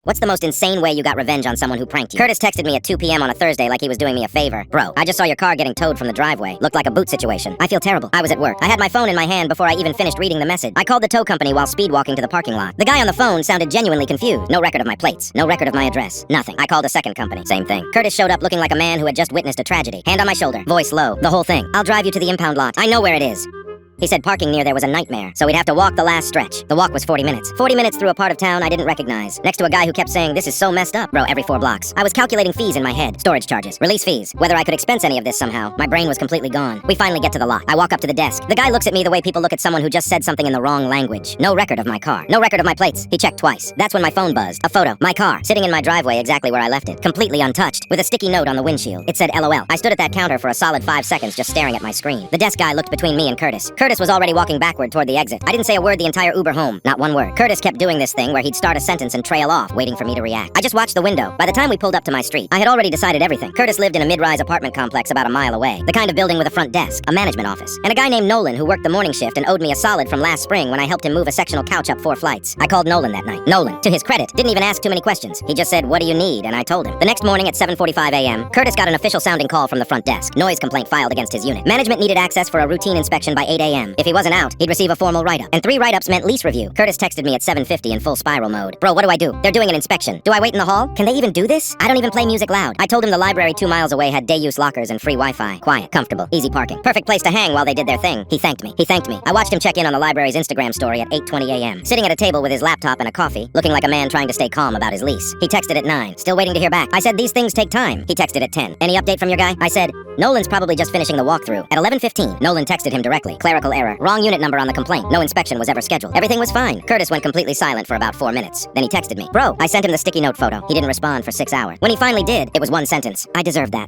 What's the most insane way you got revenge on someone who pranked you? Curtis texted me at 2 p.m. on a Thursday like he was doing me a favor. Bro, I just saw your car getting towed from the driveway. Looked like a boot situation. I feel terrible. I was at work. I had my phone in my hand before I even finished reading the message. I called the tow company while speed walking to the parking lot. The guy on the phone sounded genuinely confused. No record of my plates. No record of my address. Nothing. I called a second company. Same thing. Curtis showed up looking like a man who had just witnessed a tragedy. Hand on my shoulder. Voice low. The whole thing. I'll drive you to the impound lot. I know where it is. He said parking near there was a nightmare, so we'd have to walk the last stretch. The walk was 40 minutes. 40 minutes through a part of town I didn't recognize. Next to a guy who kept saying, "This is so messed up, bro," every 4 blocks. I was calculating fees in my head. Storage charges, release fees, whether I could expense any of this somehow. My brain was completely gone. We finally get to the lot. I walk up to the desk. The guy looks at me the way people look at someone who just said something in the wrong language. No record of my car. No record of my plates. He checked twice. That's when my phone buzzed. A photo. My car. Sitting in my driveway exactly where I left it. Completely untouched. With a sticky note on the windshield. It said LOL. I stood at that counter for a solid 5 seconds just staring at my screen. The desk guy looked between me and Curtis. Curtis was already walking backward toward the exit. I didn't say a word the entire Uber home. Not one word. Curtis kept doing this thing where he'd start a sentence and trail off, waiting for me to react. I just watched the window. By the time we pulled up to my street, I had already decided everything. Curtis lived in a mid-rise apartment complex about a mile away. The kind of building with a front desk, a management office, and a guy named Nolan who worked the morning shift and owed me a solid from last spring when I helped him move a sectional couch up 4 flights. I called Nolan that night. Nolan, to his credit, didn't even ask too many questions. He just said, "What do you need?" and I told him. The next morning at 7:45 a.m., Curtis got an official sounding call from the front desk. Noise complaint filed against his unit. Management needed access for a routine inspection by 8 a.m. If he wasn't out, he'd receive a formal write-up. And 3 write-ups meant lease review. Curtis texted me at 7:50 in full spiral mode. "Bro, what do I do? They're doing an inspection. Do I wait in the hall? Can they even do this? I don't even play music loud." I told him the library 2 miles away had day-use lockers and free Wi-Fi. Quiet, comfortable, easy parking. Perfect place to hang while they did their thing. He thanked me. I watched him check in on the library's Instagram story at 8:20 a.m. Sitting at a table with his laptop and a coffee, looking like a man trying to stay calm about his lease. He texted at 9. Still waiting to hear back. I said, "These things take time." He texted at 10. "Any update from your guy?" I said, "Nolan's probably just finishing the walkthrough." At 11:15, Nolan texted him directly. "Clerical error. Wrong unit number on the complaint. No inspection was ever scheduled." Everything was fine. Curtis went completely silent for about 4 minutes. Then he texted me. "Bro." I sent him the sticky note photo. He didn't respond for 6 hours. When he finally did, it was 1 sentence. "I deserve that."